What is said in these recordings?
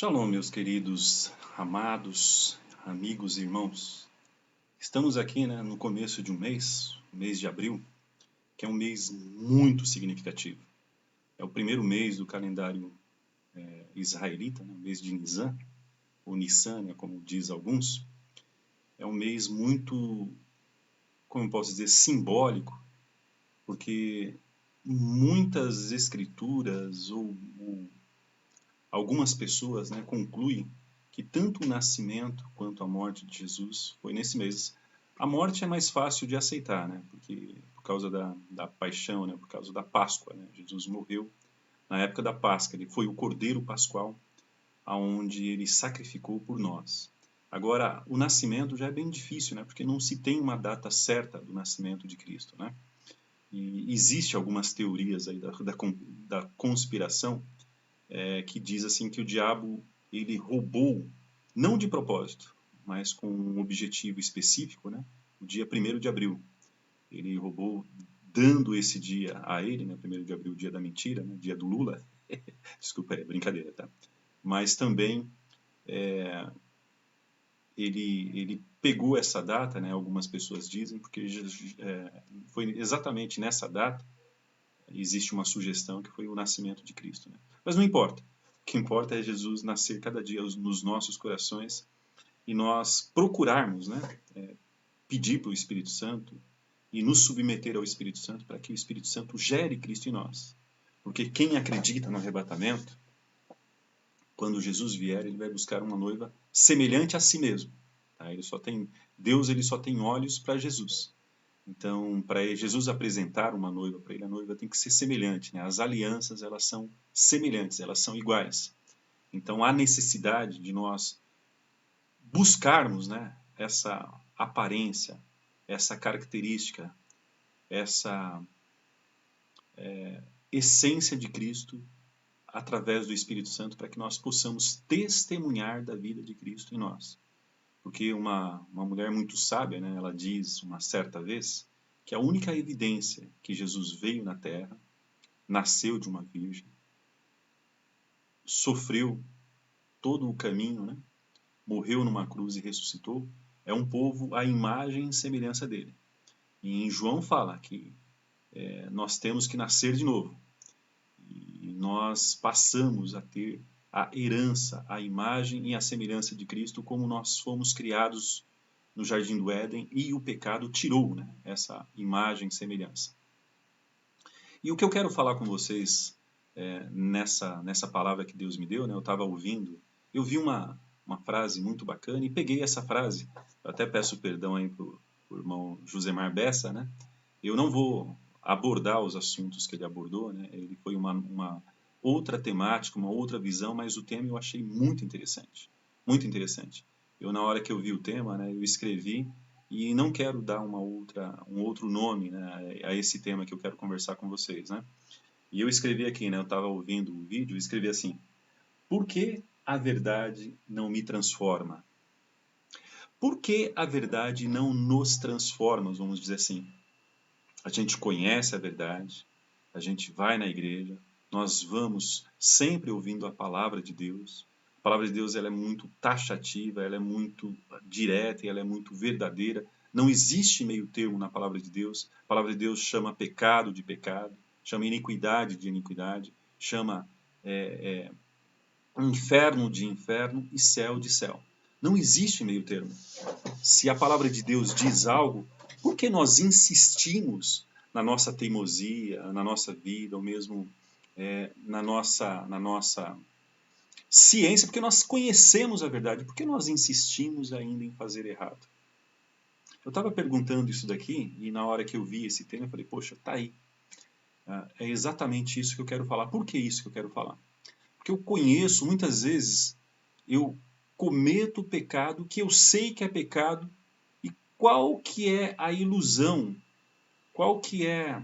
Shalom, meus queridos, amados, amigos e irmãos. Estamos aqui, no começo de um mês de abril, que é um mês muito significativo. É o primeiro mês do calendário israelita, mês de Nisan, ou Nissan, como diz alguns. É um mês muito, como eu posso dizer, simbólico, porque muitas escrituras ou algumas pessoas concluem que tanto o nascimento quanto a morte de Jesus foi nesse mês. A morte é mais fácil de aceitar, porque por causa da paixão, por causa da Páscoa. Jesus morreu na época da Páscoa, ele foi o Cordeiro Pascual, aonde ele sacrificou por nós. Agora, o nascimento já é bem difícil, porque não se tem uma data certa do nascimento de Cristo. E existe algumas teorias aí da conspiração que diz assim que o diabo ele roubou, não de propósito, mas com um objetivo específico, o dia 1º de abril. Ele roubou dando esse dia a ele, 1º de abril, dia da mentira, dia do Lula. Desculpa, é brincadeira, tá? Mas também ele pegou essa data, algumas pessoas dizem, porque foi exatamente nessa data, existe uma sugestão que foi o nascimento de Cristo. Mas não importa. O que importa é Jesus nascer cada dia nos nossos corações e nós procurarmos, pedir para o Espírito Santo e nos submeter ao Espírito Santo para que o Espírito Santo gere Cristo em nós. Porque quem acredita no arrebatamento, quando Jesus vier, ele vai buscar uma noiva semelhante a si mesmo. Tá? Deus ele só tem olhos para Jesus. Então, para Jesus apresentar uma noiva para ele, a noiva tem que ser semelhante. As alianças, elas são semelhantes, elas são iguais. Então, há necessidade de nós buscarmos essa aparência, essa característica, essa essência de Cristo através do Espírito Santo para que nós possamos testemunhar da vida de Cristo em nós. Porque uma mulher muito sábia, ela diz uma certa vez que a única evidência que Jesus veio na Terra, nasceu de uma virgem, sofreu todo o caminho, morreu numa cruz e ressuscitou, é um povo à imagem e semelhança dele. E em João fala que nós temos que nascer de novo. E nós passamos a ter a herança, a imagem e a semelhança de Cristo como nós fomos criados no Jardim do Éden e o pecado tirou essa imagem e semelhança. E o que eu quero falar com vocês nessa palavra que Deus me deu, eu estava ouvindo, eu vi uma frase muito bacana e peguei essa frase. Eu até peço perdão aí para o irmão Josemar Bessa, eu não vou abordar os assuntos que ele abordou, ele foi uma outra temática, uma outra visão, mas o tema eu achei muito interessante, muito interessante. Eu, na hora que eu vi o tema, eu escrevi e não quero dar um outro nome a esse tema que eu quero conversar com vocês. E eu escrevi aqui, eu estava ouvindo o vídeo e escrevi assim: por que a verdade não me transforma? Por que a verdade não nos transforma, vamos dizer assim? A gente conhece a verdade, a gente vai na igreja, nós vamos sempre ouvindo a palavra de Deus. A palavra de Deus ela é muito taxativa, ela é muito direta e ela é muito verdadeira. Não existe meio termo na palavra de Deus. A palavra de Deus chama pecado de pecado, chama iniquidade de iniquidade, chama inferno de inferno e céu de céu. Não existe meio termo. Se a palavra de Deus diz algo, por que nós insistimos na nossa teimosia, na nossa vida, ou mesmo na nossa ciência? Porque nós conhecemos a verdade, por que nós insistimos ainda em fazer errado? Eu estava perguntando isso daqui, e na hora que eu vi esse tema, eu falei, poxa, tá aí. É exatamente isso que eu quero falar. Por que isso que eu quero falar? Porque eu conheço, muitas vezes, eu cometo pecado que eu sei que é pecado. E qual que é a ilusão? Qual que é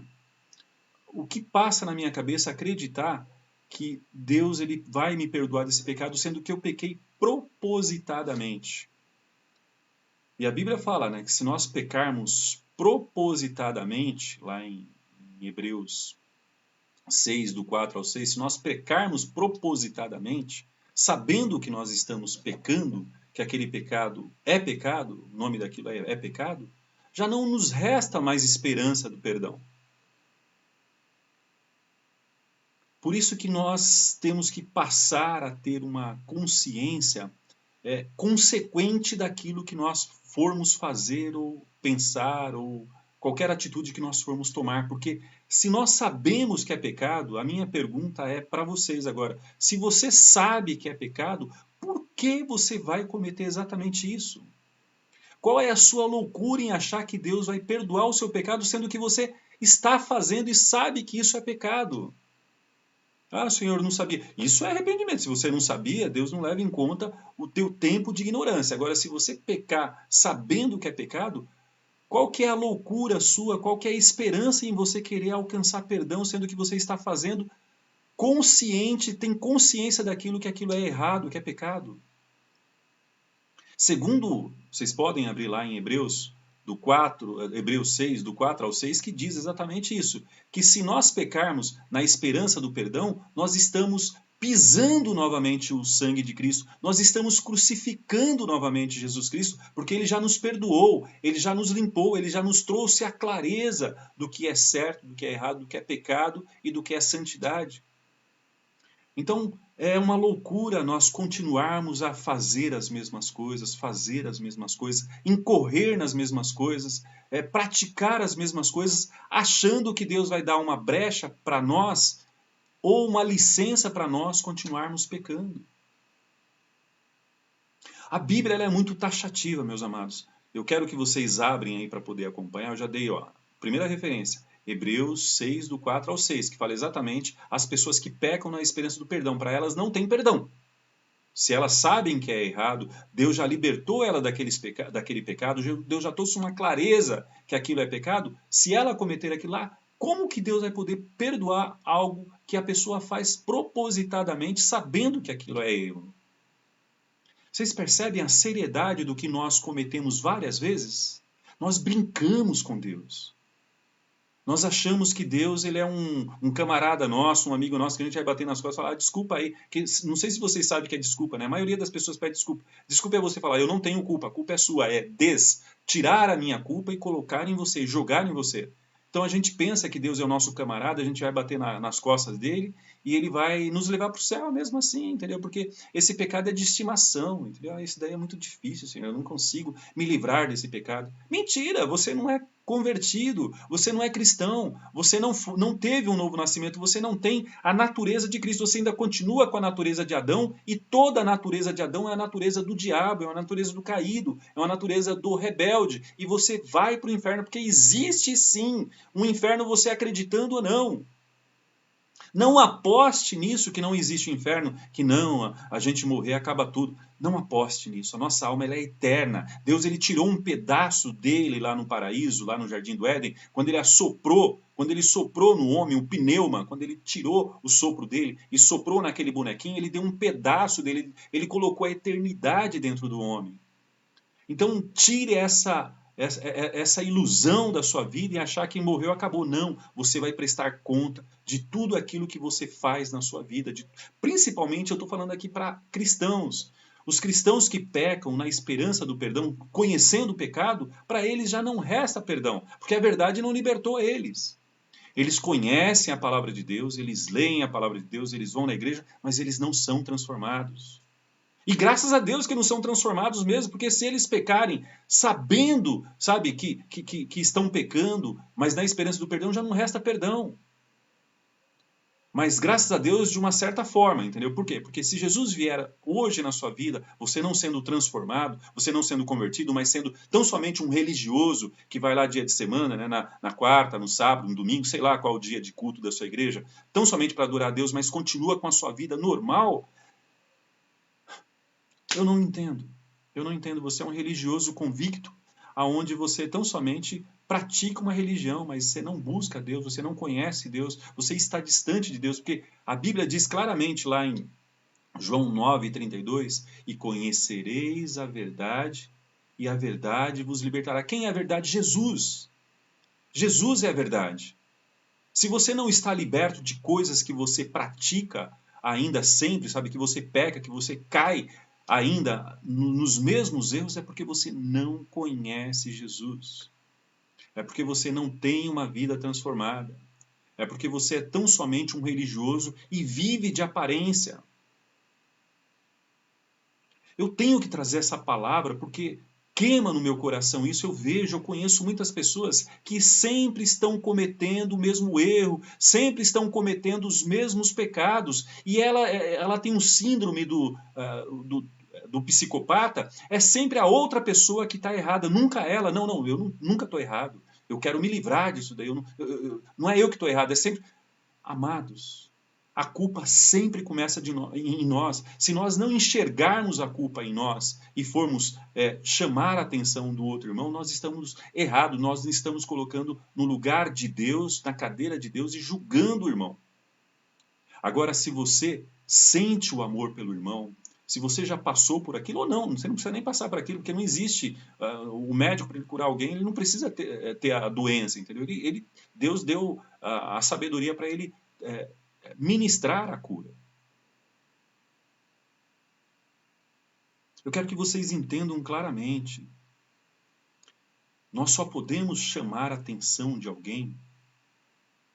o que passa na minha cabeça acreditar que Deus ele vai me perdoar desse pecado, sendo que eu pequei propositadamente? E a Bíblia fala, que se nós pecarmos propositadamente, lá em Hebreus 6, do 4 ao 6, se nós pecarmos propositadamente, sabendo que nós estamos pecando, que aquele pecado, o nome daquilo é pecado, já não nos resta mais esperança do perdão. Por isso que nós temos que passar a ter uma consciência consequente daquilo que nós formos fazer ou pensar ou qualquer atitude que nós formos tomar, porque se nós sabemos que é pecado, a minha pergunta é para vocês agora, se você sabe que é pecado, por que você vai cometer exatamente isso? Qual é a sua loucura em achar que Deus vai perdoar o seu pecado, sendo que você está fazendo e sabe que isso é pecado? Ah, Senhor, não sabia. Isso é arrependimento. Se você não sabia, Deus não leva em conta o teu tempo de ignorância. Agora, se você pecar sabendo que é pecado, qual que é a loucura sua? Qual que é a esperança em você querer alcançar perdão, sendo que você está fazendo consciente, tem consciência daquilo que aquilo é errado, que é pecado? Segundo, vocês podem abrir lá em Hebreus, Hebreus 6, do 4 ao 6, que diz exatamente isso, que se nós pecarmos na esperança do perdão, nós estamos pisando novamente o sangue de Cristo, nós estamos crucificando novamente Jesus Cristo, porque ele já nos perdoou, ele já nos limpou, ele já nos trouxe a clareza do que é certo, do que é errado, do que é pecado e do que é santidade. Então, é uma loucura nós continuarmos a fazer as mesmas coisas, incorrer nas mesmas coisas, praticar as mesmas coisas, achando que Deus vai dar uma brecha para nós ou uma licença para nós continuarmos pecando. A Bíblia ela é muito taxativa, meus amados. Eu quero que vocês abrem aí para poder acompanhar. Eu já dei, primeira referência. Hebreus 6, do 4 ao 6, que fala exatamente as pessoas que pecam na esperança do perdão. Para elas não tem perdão. Se elas sabem que é errado, Deus já libertou ela daquele pecado, Deus já trouxe uma clareza que aquilo é pecado. Se ela cometer aquilo lá, como que Deus vai poder perdoar algo que a pessoa faz propositadamente, sabendo que aquilo é erro? Vocês percebem a seriedade do que nós cometemos várias vezes? Nós brincamos com Deus. Nós achamos que Deus ele é um camarada nosso, um amigo nosso, que a gente vai bater nas costas e falar, desculpa aí. Que, não sei se vocês sabem o que é desculpa, né? A maioria das pessoas pede desculpa. Desculpa é você falar, eu não tenho culpa, a culpa é sua. É tirar a minha culpa e colocar em você, jogar em você. Então a gente pensa que Deus é o nosso camarada, a gente vai bater nas costas dele e ele vai nos levar para o céu mesmo assim, entendeu? Porque esse pecado é de estimação, entendeu? Isso daí é muito difícil, Senhor, eu não consigo me livrar desse pecado. Mentira, você não é convertido, você não é cristão, você não teve um novo nascimento, você não tem a natureza de Cristo, você ainda continua com a natureza de Adão, e toda a natureza de Adão é a natureza do diabo, é a natureza do caído, é a natureza do rebelde, e você vai para o inferno, porque existe sim um inferno, você acreditando ou não. Não aposte nisso que não existe inferno, que não, a gente morrer acaba tudo. Não aposte nisso. A nossa alma ela é eterna. Deus ele tirou um pedaço dele lá no paraíso, lá no jardim do Éden, quando ele soprou no homem, o pneuma, quando ele tirou o sopro dele e soprou naquele bonequinho, ele deu um pedaço dele, ele colocou a eternidade dentro do homem. Então tire essa ilusão da sua vida e achar que morreu acabou. Não, você vai prestar conta de tudo aquilo que você faz na sua vida. Principalmente eu estou falando aqui para cristãos. Os cristãos que pecam na esperança do perdão, conhecendo o pecado, para eles já não resta perdão, porque a verdade não libertou eles. Eles conhecem a palavra de Deus, eles leem a palavra de Deus, eles vão na igreja, mas eles não são transformados. E graças a Deus que não são transformados mesmo, porque se eles pecarem sabendo, sabe, que estão pecando, mas na esperança do perdão já não resta perdão. Mas graças a Deus de uma certa forma, entendeu? Por quê? Porque se Jesus vier hoje na sua vida, você não sendo transformado, você não sendo convertido, mas sendo tão somente um religioso que vai lá dia de semana, né, na quarta, no sábado, no domingo, sei lá qual o dia de culto da sua igreja, tão somente para adorar a Deus, mas continua com a sua vida normal, eu não entendo. Eu não entendo. Você é um religioso convicto, aonde você tão somente pratica uma religião, mas você não busca Deus, você não conhece Deus, você está distante de Deus, porque a Bíblia diz claramente lá em João 9:32, e conhecereis a verdade, e a verdade vos libertará. Quem é a verdade? Jesus. Jesus é a verdade. Se você não está liberto de coisas que você pratica, ainda sempre, sabe, que você peca, que você cai ainda nos mesmos erros, é porque você não conhece Jesus. É porque você não tem uma vida transformada. É porque você é tão somente um religioso e vive de aparência. Eu tenho que trazer essa palavra porque queima no meu coração isso. Eu conheço muitas pessoas que sempre estão cometendo o mesmo erro, sempre estão cometendo os mesmos pecados. E ela tem um síndrome do psicopata, é sempre a outra pessoa que está errada, nunca ela. Não, não, nunca estou errado. Eu quero me livrar disso daí. Não é eu que estou errado, é sempre... Amados, a culpa sempre começa em nós. Se nós não enxergarmos a culpa em nós e formos chamar a atenção do outro irmão, nós estamos errados, nós estamos colocando no lugar de Deus, na cadeira de Deus e julgando o irmão. Agora, se você sente o amor pelo irmão, se você já passou por aquilo ou não, você não precisa nem passar por aquilo, porque não existe o médico para ele curar alguém, ele não precisa ter a doença, entendeu? Deus deu a sabedoria para ele ministrar a cura. Eu quero que vocês entendam claramente. Nós só podemos chamar a atenção de alguém.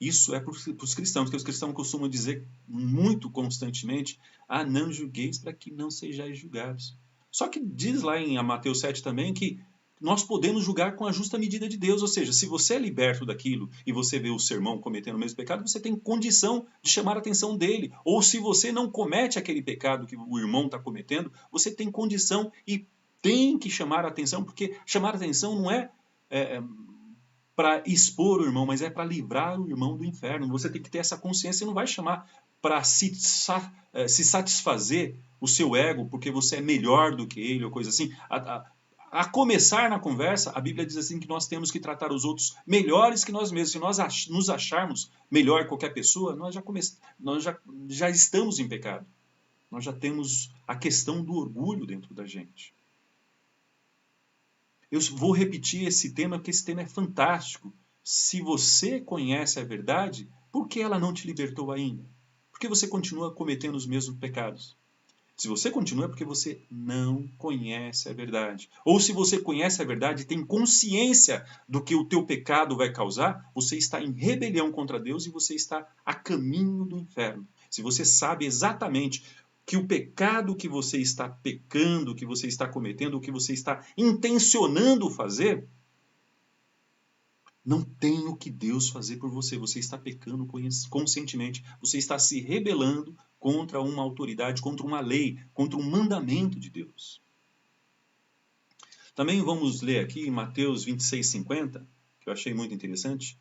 Isso é para os cristãos, porque os cristãos costumam dizer muito constantemente: ah, não julgueis para que não sejais julgados. Só que diz lá em Mateus 7 também que nós podemos julgar com a justa medida de Deus, ou seja, se você é liberto daquilo e você vê o seu irmão cometendo o mesmo pecado, você tem condição de chamar a atenção dele. Ou se você não comete aquele pecado que o irmão está cometendo, você tem condição e tem que chamar a atenção, porque chamar a atenção não é para expor o irmão, mas é para livrar o irmão do inferno. Você tem que ter essa consciência. Você não vai chamar para se satisfazer o seu ego, porque você é melhor do que ele, ou coisa assim. A começar na conversa, a Bíblia diz assim que nós temos que tratar os outros melhores que nós mesmos. Se nós nos acharmos melhor que qualquer pessoa, nós já estamos em pecado. Nós já temos a questão do orgulho dentro da gente. Eu vou repetir esse tema, porque esse tema é fantástico. Se você conhece a verdade, por que ela não te libertou ainda? Por que você continua cometendo os mesmos pecados? Se você continua, é porque você não conhece a verdade. Ou se você conhece a verdade e tem consciência do que o teu pecado vai causar, você está em rebelião contra Deus e você está a caminho do inferno. Se você sabe exatamente que o pecado que você está pecando, que você está cometendo, o que você está intencionando fazer, não tem o que Deus fazer por você. Você está pecando conscientemente. Você está se rebelando contra uma autoridade, contra uma lei, contra um mandamento de Deus. Também vamos ler aqui em Mateus 26:50, que eu achei muito interessante.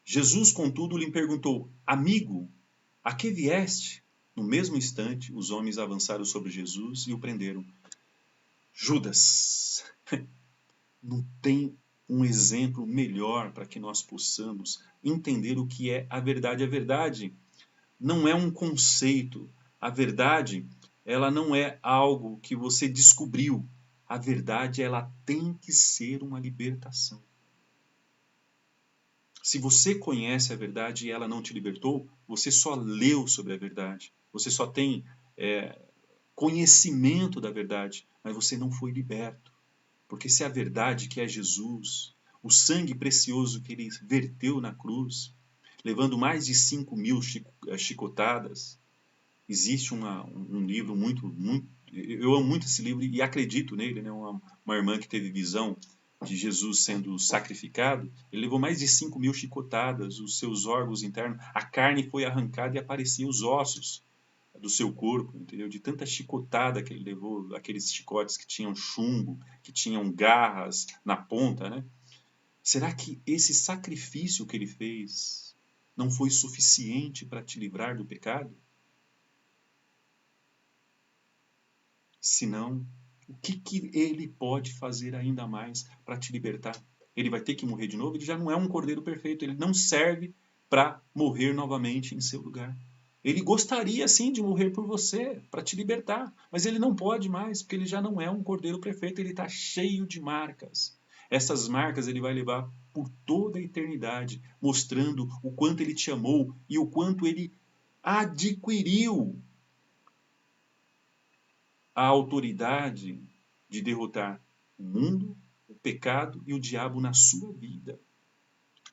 Jesus, contudo, lhe perguntou: amigo, a que vieste? No mesmo instante, os homens avançaram sobre Jesus e o prenderam. Judas, não tem um exemplo melhor para que nós possamos entender o que é a verdade. A verdade não é um conceito. A verdade, ela não é algo que você descobriu. A verdade, ela tem que ser uma libertação. Se você conhece a verdade e ela não te libertou, você só leu sobre a verdade. Você só tem conhecimento da verdade, mas você não foi liberto. Porque se a verdade, que é Jesus, o sangue precioso que ele verteu na cruz, levando mais de 5.000 chicotadas, existe um livro muito... Eu amo muito esse livro e acredito nele, né? Uma irmã que teve visão de Jesus sendo sacrificado, ele levou mais de 5.000 chicotadas, os seus órgãos internos, a carne foi arrancada e apareciam os ossos do seu corpo, entendeu? De tanta chicotada que ele levou, aqueles chicotes que tinham chumbo, que tinham garras na ponta, né? Será que esse sacrifício que ele fez não foi suficiente para te livrar do pecado? Se não, o que ele pode fazer ainda mais para te libertar? Ele vai ter que morrer de novo? Ele já não é um cordeiro perfeito, ele não serve para morrer novamente em seu lugar. Ele gostaria sim de morrer por você, para te libertar, mas ele não pode mais, porque ele já não é um cordeiro perfeito, ele está cheio de marcas. Essas marcas ele vai levar por toda a eternidade, mostrando o quanto ele te amou e o quanto ele adquiriu a autoridade de derrotar o mundo, o pecado e o diabo na sua vida.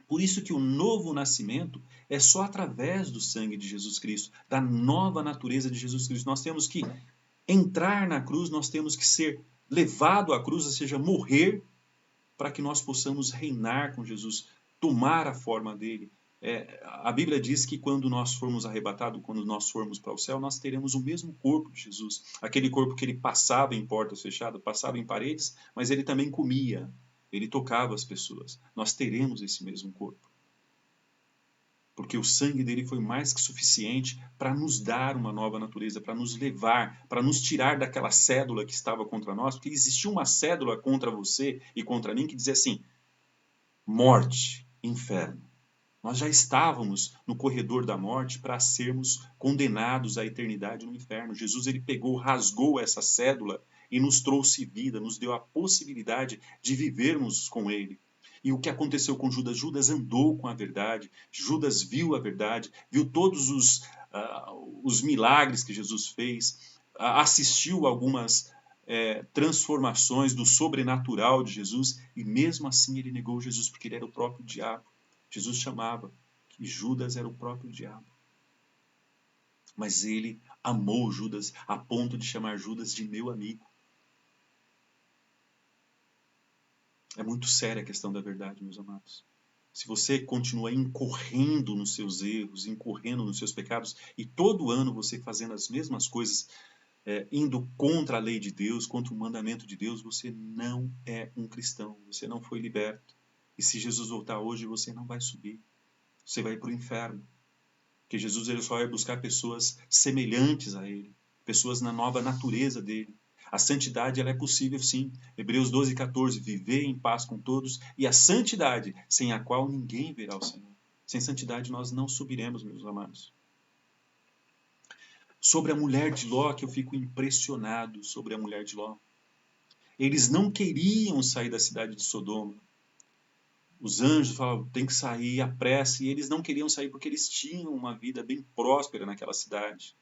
Por isso que o novo nascimento é só através do sangue de Jesus Cristo, da nova natureza de Jesus Cristo. Nós temos que entrar na cruz, nós temos que ser levado à cruz, ou seja, morrer, para que nós possamos reinar com Jesus, tomar a forma dele. A Bíblia diz que quando nós formos arrebatados, quando nós formos para o céu, nós teremos o mesmo corpo de Jesus. Aquele corpo que ele passava em portas fechadas, passava em paredes, mas ele também comia, ele tocava as pessoas. Nós teremos esse mesmo corpo. Porque o sangue dele foi mais que suficiente para nos dar uma nova natureza, para nos levar, para nos tirar daquela cédula que estava contra nós, porque existia uma cédula contra você e contra mim que dizia assim: morte, inferno. Nós já estávamos no corredor da morte para sermos condenados à eternidade no inferno. Jesus ele pegou, rasgou essa cédula e nos trouxe vida, nos deu a possibilidade de vivermos com ele. E o que aconteceu com Judas? Judas andou com a verdade, Judas viu a verdade, viu todos os milagres que Jesus fez, assistiu algumas transformações do sobrenatural de Jesus, e mesmo assim ele negou Jesus, porque ele era o próprio diabo. Jesus chamava que Judas era o próprio diabo. Mas ele amou Judas a ponto de chamar Judas de meu amigo. É muito séria a questão da verdade, meus amados. Se você continua incorrendo nos seus erros, incorrendo nos seus pecados, e todo ano você fazendo as mesmas coisas, indo contra a lei de Deus, contra o mandamento de Deus, você não é um cristão, você não foi liberto. E se Jesus voltar hoje, você não vai subir. Você vai para o inferno. Porque Jesus ele só vai buscar pessoas semelhantes a ele, pessoas na nova natureza dele. A santidade ela é possível sim. Hebreus 12:14, viver em paz com todos, e a santidade sem a qual ninguém verá o Senhor. Sem santidade nós não subiremos, meus amados. Sobre a mulher de Ló, que eu fico impressionado sobre a mulher de Ló. Eles não queriam sair da cidade de Sodoma. Os anjos falavam, tem que sair, à pressa, e eles não queriam sair porque eles tinham uma vida bem próspera naquela cidade.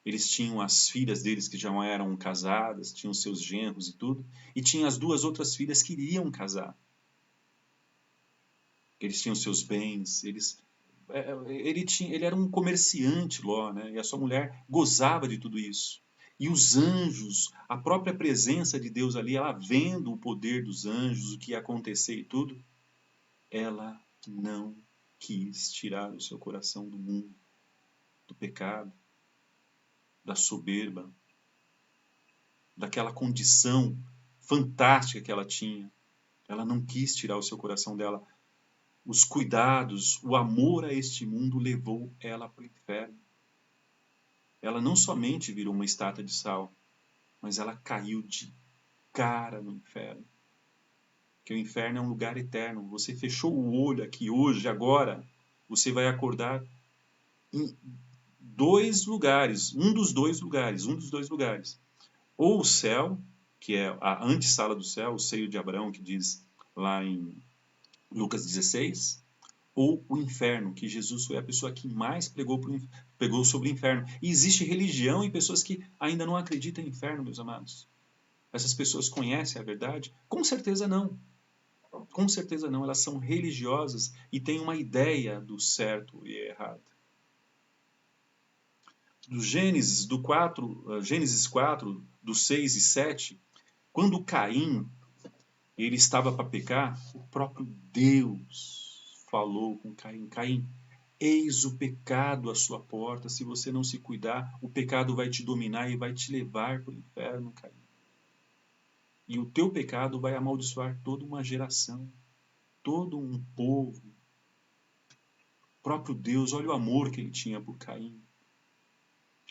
Eles tinham as filhas deles que já eram casadas, tinham seus genros e tudo, e tinham as duas outras filhas que iriam casar. Eles tinham seus bens, ele era um comerciante, Ló, né? E a sua mulher gozava de tudo isso. E os anjos, a própria presença de Deus ali, ela vendo o poder dos anjos, o que ia acontecer e tudo, ela não quis tirar o seu coração do mundo, do pecado, da soberba, daquela condição fantástica que ela tinha. Ela não quis tirar o seu coração dela. Os cuidados, o amor a este mundo levou ela para o inferno. Ela não somente virou uma estátua de sal, mas ela caiu de cara no inferno. Porque o inferno é um lugar eterno. Você fechou o olho aqui hoje, agora, você vai acordar em dois lugares, um dos dois lugares. Ou o céu, que é a antessala do céu, o seio de Abraão, que diz lá em Lucas 16, ou o inferno, que Jesus foi a pessoa que mais pregou sobre o inferno. E existe religião em pessoas que ainda não acreditam em inferno, meus amados. Essas pessoas conhecem a verdade? Com certeza não. Com certeza não. Elas são religiosas e têm uma ideia do certo e errado. Do Gênesis 4, do 6 e 7, quando Caim ele estava para pecar, o próprio Deus falou com Caim: Caim, eis o pecado à sua porta, se você não se cuidar, o pecado vai te dominar e vai te levar para o inferno, Caim. E o teu pecado vai amaldiçoar toda uma geração, todo um povo. O próprio Deus, olha o amor que ele tinha por Caim.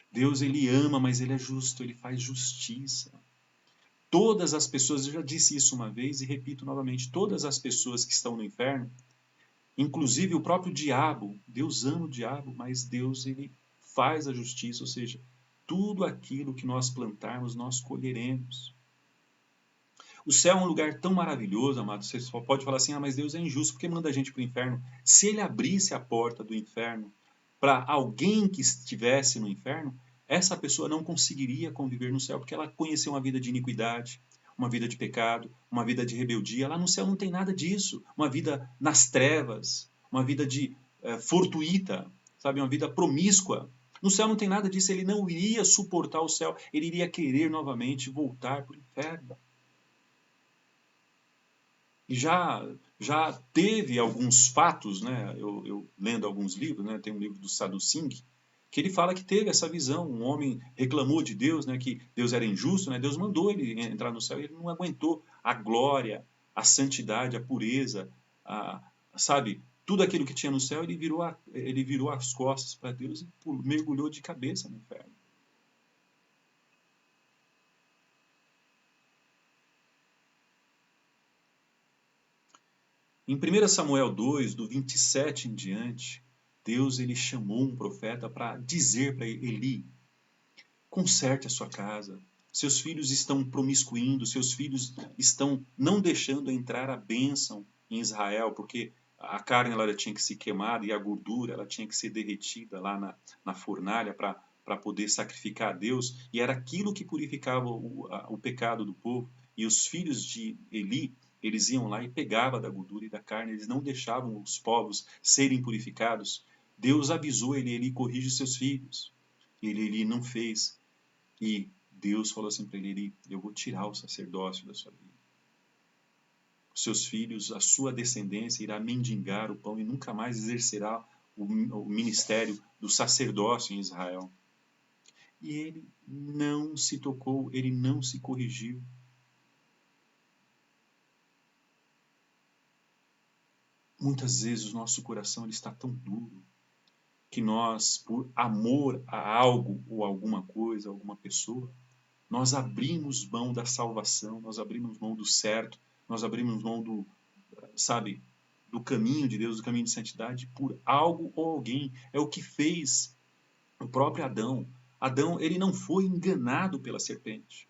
Deus, ele ama, mas ele é justo, ele faz justiça. Todas as pessoas, eu já disse isso uma vez e repito novamente, todas as pessoas que estão no inferno, inclusive o próprio diabo, Deus ama o diabo, mas Deus ele faz a justiça, ou seja, tudo aquilo que nós plantarmos, nós colheremos. O céu é um lugar tão maravilhoso, amado, você só pode falar assim, mas Deus é injusto, por que manda a gente para o inferno? Se ele abrisse a porta do inferno para alguém que estivesse no inferno, essa pessoa não conseguiria conviver no céu, porque ela conheceu uma vida de iniquidade, uma vida de pecado, uma vida de rebeldia. Lá no céu não tem nada disso. Uma vida nas trevas, uma vida de fortuita, sabe? Uma vida promíscua. No céu não tem nada disso. Ele não iria suportar o céu. Ele iria querer novamente voltar para o inferno. E já teve alguns fatos, né? Eu lendo alguns livros, né? Tem um livro do Sadhu Singh, que ele fala que teve essa visão. Um homem reclamou de Deus, né? Que Deus era injusto, né? Deus mandou ele entrar no céu e ele não aguentou a glória, a santidade, a pureza, sabe? Tudo aquilo que tinha no céu, ele virou as costas para Deus e mergulhou de cabeça no inferno. Em 1 Samuel 2, do 27 em diante, Deus ele chamou um profeta para dizer para Eli: conserte a sua casa, seus filhos estão promiscuindo, seus filhos estão não deixando entrar a bênção em Israel, porque a carne ela tinha que ser queimada e a gordura ela tinha que ser derretida lá na fornalha para poder sacrificar a Deus, e era aquilo que purificava o pecado do povo. E os filhos de Eli, eles iam lá e pegavam da gordura e da carne, eles não deixavam os povos serem purificados. Deus avisou Eli, corrige seus filhos. Ele não fez. E Deus falou assim para ele: eu vou tirar o sacerdócio da sua vida. Os seus filhos, a sua descendência irá mendigar o pão e nunca mais exercerá o ministério do sacerdócio em Israel. E ele não se tocou, ele não se corrigiu. Muitas vezes o nosso coração ele está tão duro que nós, por amor a algo ou alguma coisa, alguma pessoa, nós abrimos mão da salvação, nós abrimos mão do certo, nós abrimos mão do, sabe, do caminho de Deus, do caminho de santidade, por algo ou alguém. É o que fez o próprio Adão. Adão, ele não foi enganado pela serpente.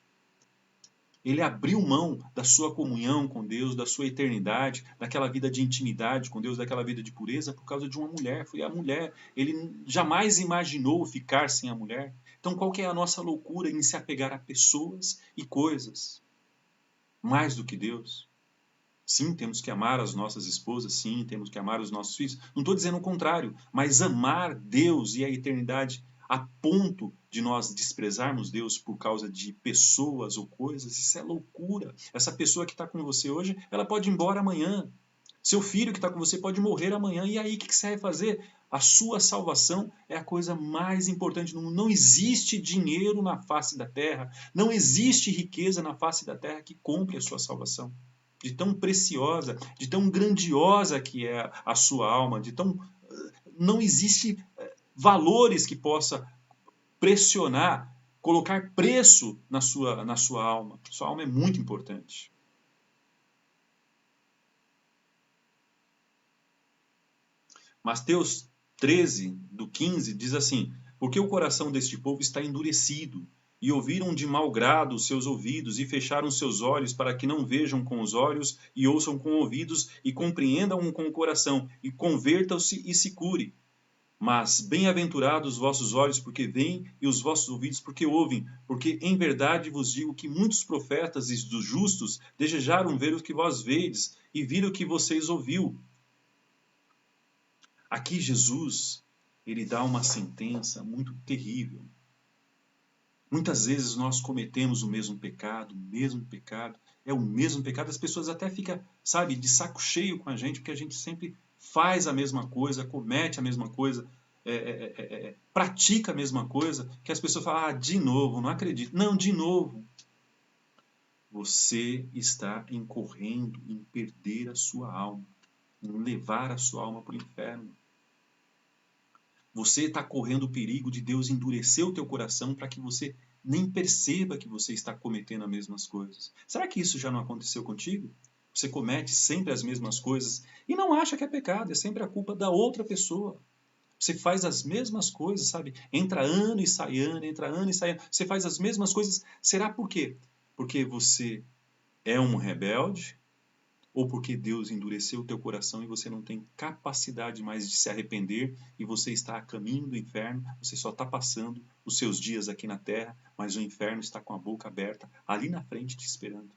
Ele abriu mão da sua comunhão com Deus, da sua eternidade, daquela vida de intimidade com Deus, daquela vida de pureza, por causa de uma mulher. Foi a mulher. Ele jamais imaginou ficar sem a mulher. Então, qual que é a nossa loucura em se apegar a pessoas e coisas? Mais do que Deus. Sim, temos que amar as nossas esposas, sim, temos que amar os nossos filhos. Não estou dizendo o contrário, mas amar Deus e a eternidade a ponto de nós desprezarmos Deus por causa de pessoas ou coisas, isso é loucura. Essa pessoa que está com você hoje, ela pode ir embora amanhã. Seu filho que está com você pode morrer amanhã. E aí, o que você vai fazer? A sua salvação é a coisa mais importante do mundo. Não existe dinheiro na face da terra, não existe riqueza na face da terra que compre a sua salvação. De tão preciosa, de tão grandiosa que é a sua alma, de tão... Não existe valores que possa pressionar, colocar preço na sua alma. Sua alma é muito importante. Mateus 13, do 15, diz assim: porque o coração deste povo está endurecido, e ouviram de mau grado os seus ouvidos, e fecharam seus olhos para que não vejam com os olhos, e ouçam com ouvidos, e compreendam com o coração, e convertam-se e se cure. Mas bem-aventurados os vossos olhos, porque veem, e os vossos ouvidos, porque ouvem. Porque em verdade vos digo que muitos profetas e dos justos desejaram ver o que vós vedes, e viram o que vocês ouviu. Aqui Jesus, ele dá uma sentença muito terrível. Muitas vezes nós cometemos o mesmo pecado, é o mesmo pecado. As pessoas até ficam, sabe, de saco cheio com a gente, porque a gente sempre faz a mesma coisa, comete a mesma coisa, pratica a mesma coisa, que as pessoas falam: ah, de novo, não acredito. Não, de novo. Você está incorrendo em perder a sua alma, em levar a sua alma para o inferno. Você está correndo o perigo de Deus endurecer o teu coração para que você nem perceba que você está cometendo as mesmas coisas. Será que isso já não aconteceu contigo? Você comete sempre as mesmas coisas e não acha que é pecado, é sempre a culpa da outra pessoa. Você faz as mesmas coisas, sabe? Entra ano e sai ano, entra ano e sai ano. Você faz as mesmas coisas. Será por quê? Porque você é um rebelde? ou porque Deus endureceu o teu coração e você não tem capacidade mais de se arrepender e você está a caminho do inferno, você só está passando os seus dias aqui na terra, mas o inferno está com a boca aberta ali na frente te esperando.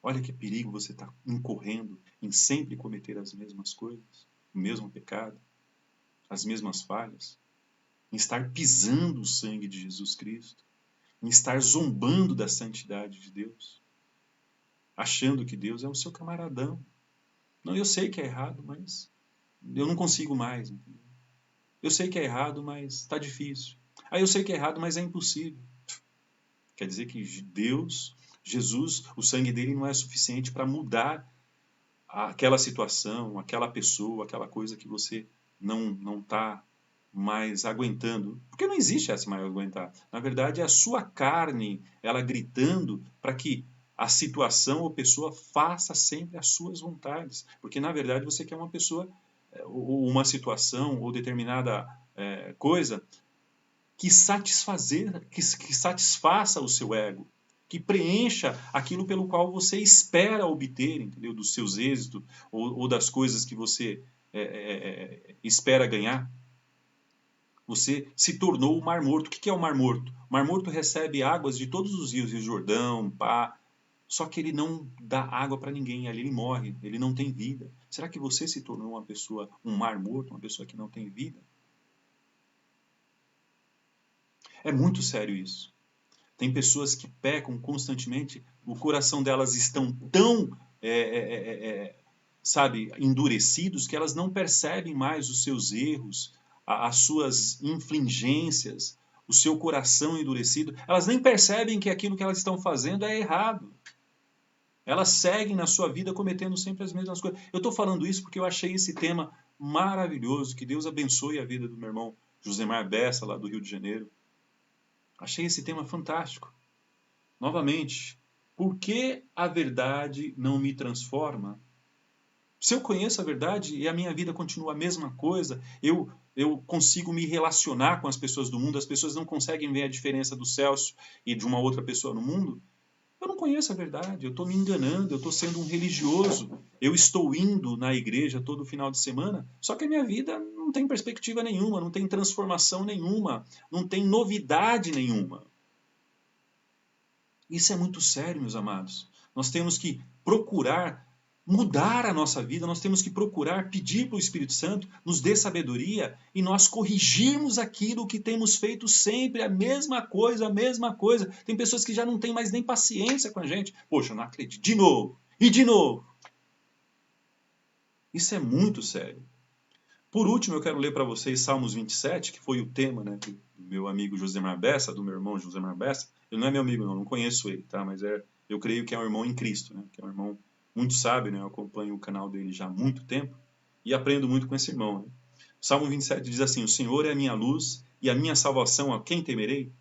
Olha que perigo você está incorrendo em sempre cometer as mesmas coisas, o mesmo pecado, as mesmas falhas, em estar pisando o sangue de Jesus Cristo, em estar zombando da santidade de Deus, achando que Deus é o seu camaradão. Não, eu sei que é errado, mas eu não consigo mais. Entendeu? Eu sei que é errado, mas está difícil. Ah, eu sei que é errado, mas é impossível. Quer dizer que Deus, Jesus, o sangue dele não é suficiente para mudar aquela situação, aquela pessoa, aquela coisa que você não está mais aguentando. Porque não existe essa mais aguentar. Na verdade, é a sua carne, ela gritando para que a situação ou pessoa faça sempre as suas vontades. Porque, na verdade, você quer uma pessoa, ou uma situação, ou determinada coisa que satisfaça o seu ego, que preencha aquilo pelo qual você espera obter, entendeu? Dos seus êxitos ou das coisas que você espera ganhar. Você se tornou o Mar Morto. O que é o Mar Morto? O Mar Morto recebe águas de todos os rios, Rio Jordão, Pá, só que ele não dá água para ninguém, ali ele morre, ele não tem vida. Será que você se tornou uma pessoa, um Mar Morto, uma pessoa que não tem vida? É muito sério isso. Tem pessoas que pecam constantemente, o coração delas estão tão, sabe, endurecidos que elas não percebem mais os seus erros, as suas infligências, o seu coração endurecido. Elas nem percebem que aquilo que elas estão fazendo é errado. Elas seguem na sua vida cometendo sempre as mesmas coisas. Eu estou falando isso porque eu achei esse tema maravilhoso. Que Deus abençoe a vida do meu irmão Josemar Bessa, lá do Rio de Janeiro. Achei esse tema fantástico. Novamente, por que a verdade não me transforma? Se eu conheço a verdade e a minha vida continua a mesma coisa, eu consigo me relacionar com as pessoas do mundo, as pessoas não conseguem ver a diferença do Celso e de uma outra pessoa no mundo, eu não conheço a verdade, eu estou me enganando, eu estou sendo um religioso, eu estou indo na igreja todo final de semana, só que a minha vida não tem perspectiva nenhuma, não tem transformação nenhuma, não tem novidade nenhuma. Isso é muito sério, meus amados. Nós temos que procurar mudar a nossa vida, nós temos que procurar pedir para o Espírito Santo nos dê sabedoria e nós corrigirmos aquilo que temos feito sempre, a mesma coisa, a mesma coisa. Tem pessoas que já não têm mais nem paciência com a gente. Poxa, eu não acredito. De novo. E de novo. Isso é muito sério. Por último, eu quero ler para vocês Salmos 27, que foi o tema, né, do meu amigo Josemar Bessa, do meu irmão Josemar Bessa. Ele não é meu amigo, não conheço ele, tá? Mas eu creio que é um irmão em Cristo, né? Que é um irmão muito sábio, né? Eu acompanho o canal dele já há muito tempo e aprendo muito com esse irmão. Né? Salmo 27 diz assim: O Senhor é a minha luz e a minha salvação, a quem temerei?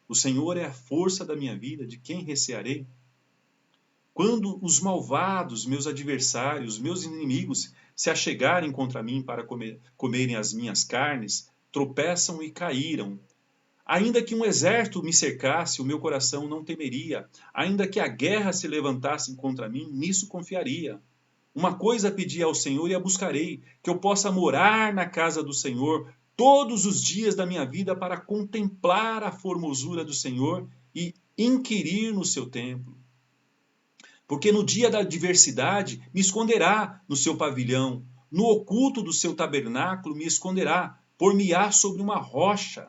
O Senhor é a força da minha vida, de quem recearei? Quando os malvados, meus adversários, meus inimigos, se achegarem contra mim para comerem as minhas carnes, tropeçam e caíram. Ainda que um exército me cercasse, o meu coração não temeria. Ainda que a guerra se levantasse contra mim, nisso confiaria. Uma coisa pedi ao Senhor e a buscarei, que eu possa morar na casa do Senhor todos os dias da minha vida para contemplar a formosura do Senhor e inquirir no seu templo. Porque no dia da adversidade me esconderá no seu pavilhão, no oculto do seu tabernáculo me esconderá, por-me-á sobre uma rocha.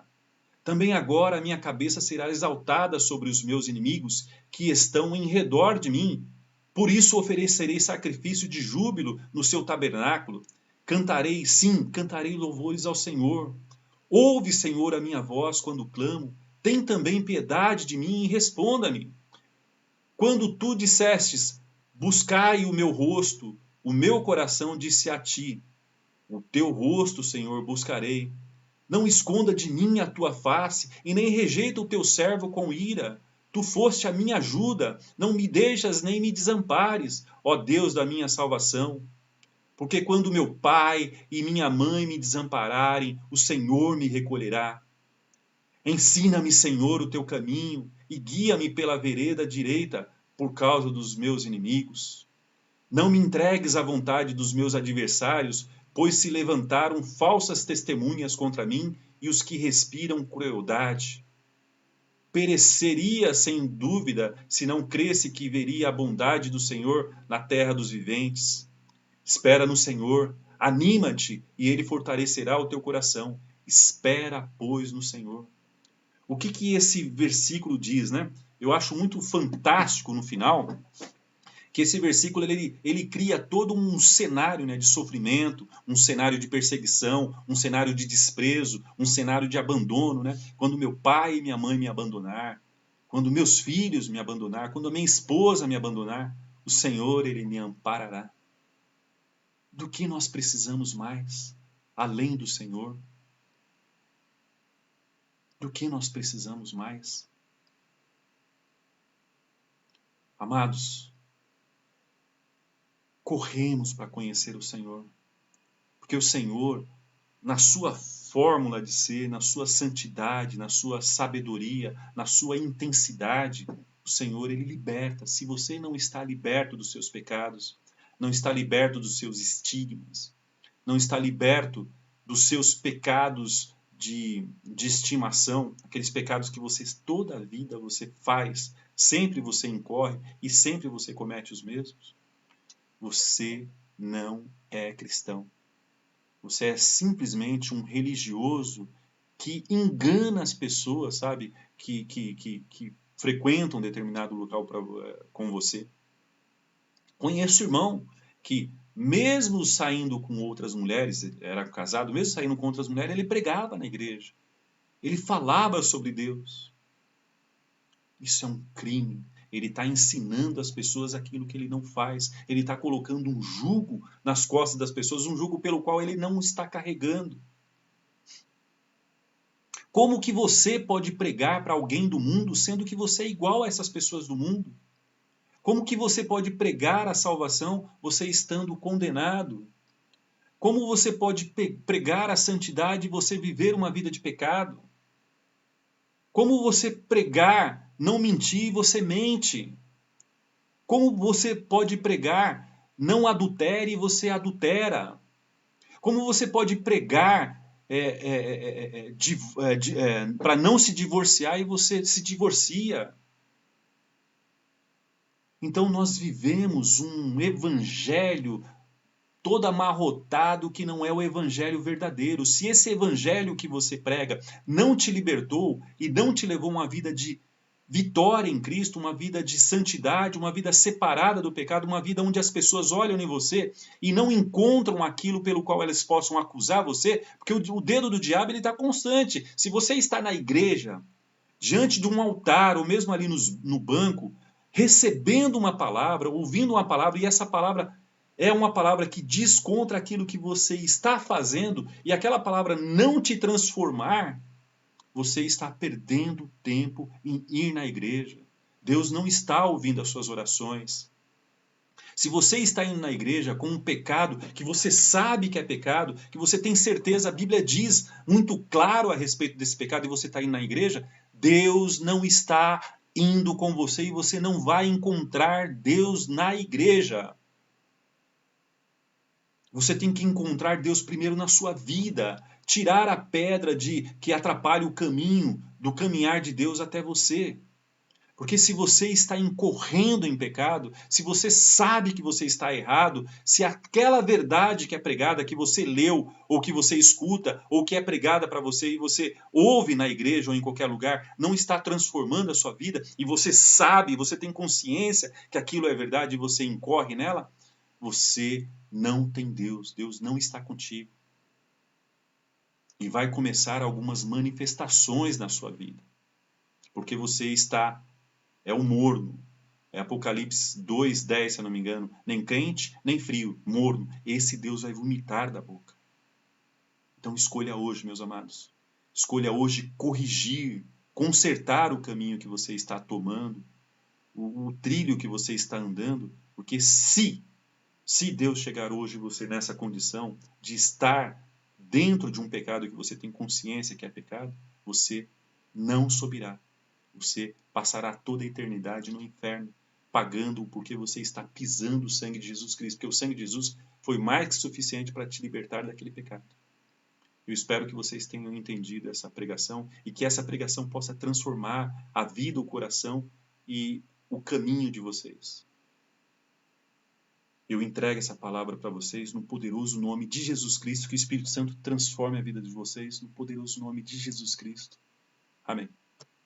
Também agora a minha cabeça será exaltada sobre os meus inimigos, que estão em redor de mim. Por isso oferecerei sacrifício de júbilo no seu tabernáculo. Cantarei, sim, cantarei louvores ao Senhor. Ouve, Senhor, a minha voz quando clamo. Tem também piedade de mim e responda-me. Quando tu dissestes, buscai o meu rosto, o meu coração disse a ti, o teu rosto, Senhor, buscarei. Não esconda de mim a tua face, e nem rejeita o teu servo com ira. Tu foste a minha ajuda, não me deixas nem me desampares, ó Deus da minha salvação. Porque quando meu pai e minha mãe me desampararem, o Senhor me recolherá. Ensina-me, Senhor, o teu caminho, e guia-me pela vereda direita, por causa dos meus inimigos. Não me entregues à vontade dos meus adversários, pois se levantaram falsas testemunhas contra mim e os que respiram crueldade. Pereceria sem dúvida se não cresse que veria a bondade do Senhor na terra dos viventes. Espera no Senhor, anima-te e ele fortalecerá o teu coração. Espera, pois, no Senhor. O que esse versículo diz, né? Eu acho muito fantástico no final que esse versículo ele cria todo um cenário, né, de sofrimento, um cenário de perseguição, um cenário de desprezo, um cenário de abandono, né? Quando meu pai e minha mãe me abandonar, quando meus filhos me abandonar, quando a minha esposa me abandonar, o Senhor, ele me amparará. Do que nós precisamos mais, além do Senhor? Do que nós precisamos mais? Amados, corremos para conhecer o Senhor, porque o Senhor, na sua fórmula de ser, na sua santidade, na sua sabedoria, na sua intensidade, o Senhor, ele liberta. Se você não está liberto dos seus pecados, não está liberto dos seus estigmas, não está liberto dos seus pecados de estimação, aqueles pecados que você toda a vida você faz, sempre você incorre e sempre você comete os mesmos, você não é cristão. Você é simplesmente um religioso que engana as pessoas, sabe? Que frequentam determinado local com você. Conheço irmão que, mesmo saindo com outras mulheres, era casado, mesmo saindo com outras mulheres, ele pregava na igreja. Ele falava sobre Deus. Isso é um crime. Ele está ensinando as pessoas aquilo que ele não faz. Ele está colocando um jugo nas costas das pessoas, um jugo pelo qual ele não está carregando. Como que você pode pregar para alguém do mundo, sendo que você é igual a essas pessoas do mundo? Como que você pode pregar a salvação, você estando condenado? Como você pode pregar a santidade e você viver uma vida de pecado? Como você pregar não mentir e você mente? Como você pode pregar não adultere e você adultera? Como você pode pregar para não se divorciar e você se divorcia? Então nós vivemos um evangelho todo amarrotado que não é o evangelho verdadeiro. Se esse evangelho que você prega não te libertou e não te levou a uma vida de vitória em Cristo, uma vida de santidade, uma vida separada do pecado, uma vida onde as pessoas olham em você e não encontram aquilo pelo qual elas possam acusar você, porque o dedo do diabo está constante. Se você está na igreja, diante de um altar, ou mesmo ali no banco, recebendo uma palavra, ouvindo uma palavra, e essa palavra é uma palavra que diz contra aquilo que você está fazendo, e aquela palavra não te transformar, você está perdendo tempo em ir na igreja. Deus não está ouvindo as suas orações. Se você está indo na igreja com um pecado que você sabe que é pecado, que você tem certeza, a Bíblia diz muito claro a respeito desse pecado, e você está indo na igreja, Deus não está indo com você e você não vai encontrar Deus na igreja. Você tem que encontrar Deus primeiro na sua vida, tirar a pedra que atrapalha o caminho, do caminhar de Deus até você. Porque se você está incorrendo em pecado, se você sabe que você está errado, se aquela verdade que é pregada, que você leu, ou que você escuta, ou que é pregada para você e você ouve na igreja ou em qualquer lugar, não está transformando a sua vida, e você sabe, você tem consciência que aquilo é verdade e você incorre nela, você não tem Deus, Deus não está contigo. E vai começar algumas manifestações na sua vida. Porque você é um morno. É Apocalipse 2:10, se eu não me engano. Nem quente, nem frio, morno. Esse Deus vai vomitar da boca. Então escolha hoje, meus amados. Escolha hoje corrigir, consertar o caminho que você está tomando, o trilho que você está andando, porque se Deus chegar hoje você nessa condição de estar dentro de um pecado que você tem consciência que é pecado, você não subirá. Você passará toda a eternidade no inferno, pagando o porquê você está pisando o sangue de Jesus Cristo, porque o sangue de Jesus foi mais que suficiente para te libertar daquele pecado. Eu espero que vocês tenham entendido essa pregação e que essa pregação possa transformar a vida, o coração e o caminho de vocês. Eu entrego essa palavra para vocês no poderoso nome de Jesus Cristo, que o Espírito Santo transforme a vida de vocês no poderoso nome de Jesus Cristo. Amém.